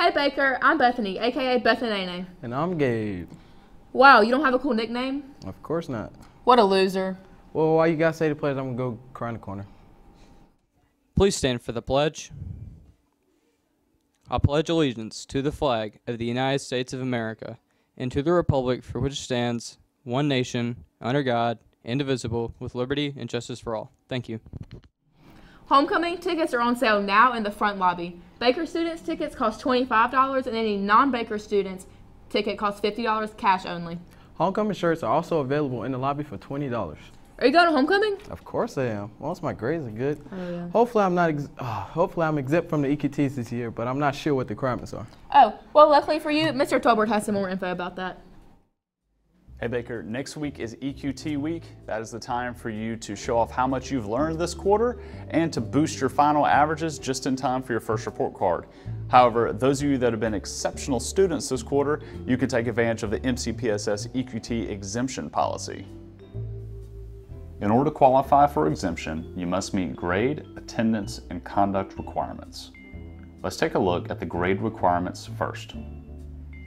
Hey Baker, I'm Bethany, aka Bethany. And I'm Gabe. Wow, you don't have a cool nickname? Of course not. What a loser. Well, why you gotta say the pledge? I'm gonna go cry in the corner. Please stand for the pledge. I pledge allegiance to the flag of the United States of America and to the republic for which it stands, one nation, under God, indivisible, with liberty and justice for all. Thank you. Homecoming tickets are on sale now in the front lobby. Baker students tickets cost $25 and any non-Baker students ticket costs $50 cash only. Homecoming shirts are also available in the lobby for $20. Are you going to homecoming? Of course I am. Once my grades are good. Oh, yeah. Hopefully I'm exempt from the EQTs this year, but I'm not sure what the requirements are. Oh, well, luckily for you, Mr. Tolbert has some more info about that. Hey Baker, next week is EQT week. That is the time for you to show off how much you've learned this quarter and to boost your final averages just in time for your first report card. However, those of you that have been exceptional students this quarter, you can take advantage of the MCPSS EQT exemption policy. In order to qualify for exemption, you must meet grade, attendance, and conduct requirements. Let's take a look at the grade requirements first.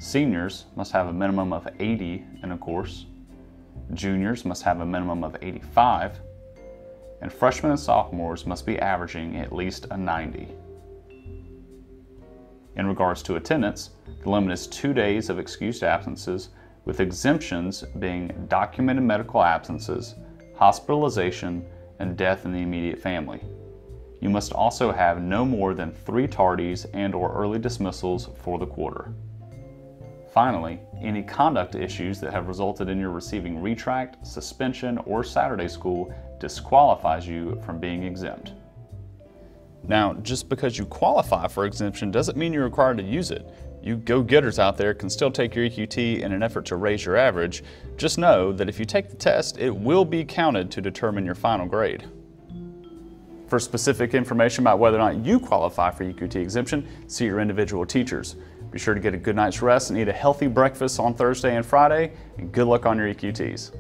Seniors must have a minimum of 80 in a course, juniors must have a minimum of 85, and freshmen and sophomores must be averaging at least a 90. In regards to attendance, the limit is 2 days of excused absences, with exemptions being documented medical absences, hospitalization, and death in the immediate family. You must also have no more than 3 tardies and/or early dismissals for the quarter. Finally, any conduct issues that have resulted in your receiving retract, suspension, or Saturday school disqualifies you from being exempt. Now, just because you qualify for exemption doesn't mean you're required to use it. You go-getters out there can still take your EQT in an effort to raise your average. Just know that if you take the test, it will be counted to determine your final grade. For specific information about whether or not you qualify for EQT exemption, see your individual teachers. Be sure to get a good night's rest and eat a healthy breakfast on Thursday and Friday, and good luck on your EQTs.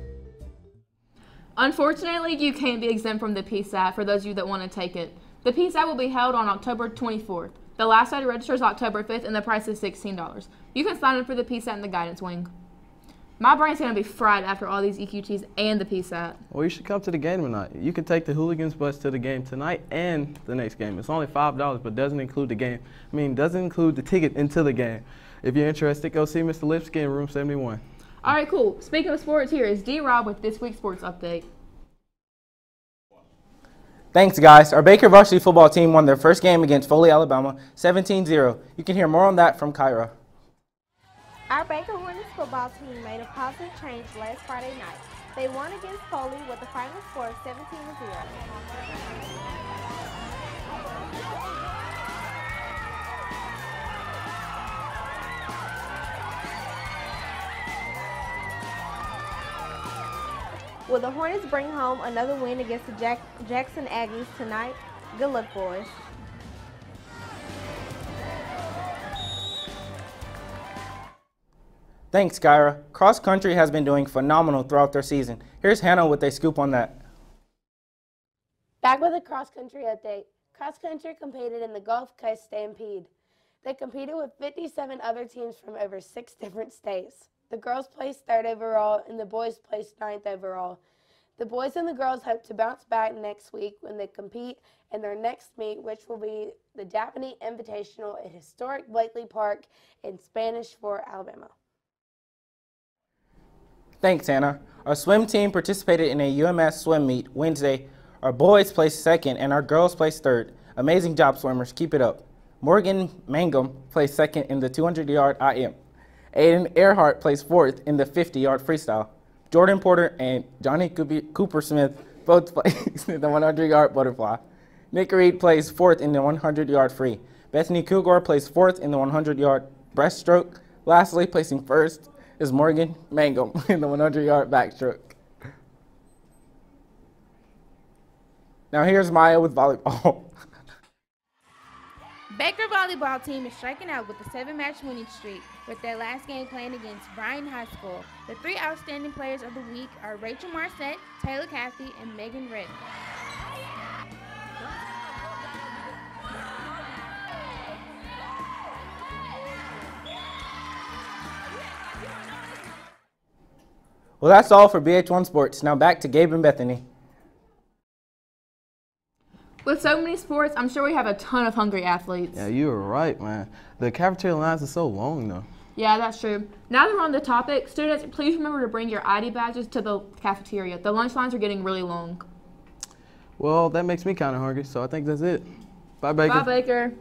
Unfortunately, you can't be exempt from the PSAT for those of you that want to take it. The PSAT will be held on October 24th. The last day to register is October 5th, and the price is $16. You can sign up for the PSAT in the guidance wing. My brain's going to be fried after all these EQTs and the PSAT. Well, you should come to the game tonight. You can take the Hooligans bus to the game tonight and the next game. It's only $5, but doesn't include the game. Doesn't include the ticket into the game. If you're interested, go see Mr. Lipsky in room 71. All right, cool. Speaking of sports, here is D-Rob with this week's sports update. Thanks, guys. Our Baker varsity football team won their first game against Foley, Alabama, 17-0. You can hear more on that from Kyra. Our Baker Hornets football team made a positive change last Friday night. They won against Foley with a final score of 17-0. Will the Hornets bring home another win against the Jackson Aggies tonight? Good luck, boys. Thanks, Kyra. Cross country has been doing phenomenal throughout their season. Here's Hannah with a scoop on that. Back with a cross country update. Cross country competed in the Gulf Coast Stampede. They competed with 57 other teams from over 6 different states. The girls placed 3rd overall and the boys placed 9th overall. The boys and the girls hope to bounce back next week when they compete in their next meet, which will be the Japanese Invitational at historic Blakely Park in Spanish Fort, Alabama. Thanks, Hannah. Our swim team participated in a UMS swim meet Wednesday. Our boys placed 2nd and our girls placed 3rd. Amazing job, swimmers. Keep it up. Morgan Mangum placed 2nd in the 200-yard IM. Aiden Earhart placed 4th in the 50-yard freestyle. Jordan Porter and Johnny Cooper Smith both placed in the 100-yard butterfly. Nick Reed placed 4th in the 100-yard free. Bethany Kilgore placed 4th in the 100-yard breaststroke. Lastly, placing 1st is Morgan Mangum in the 100-yard backstroke. Now here's Maya with volleyball. Baker volleyball team is striking out with a 7-match winning streak with their last game playing against Bryan High School. The 3 outstanding players of the week are Rachel Marset, Taylor Cathy, and Megan Redden. Well, that's all for BH1 Sports. Now back to Gabe and Bethany. With so many sports, I'm sure we have a ton of hungry athletes. Yeah, you were right, man. The cafeteria lines are so long, though. Yeah, that's true. Now that we're on the topic, students, please remember to bring your ID badges to the cafeteria. The lunch lines are getting really long. Well, that makes me kind of hungry, so I think that's it. Bye, Baker. Bye, Baker.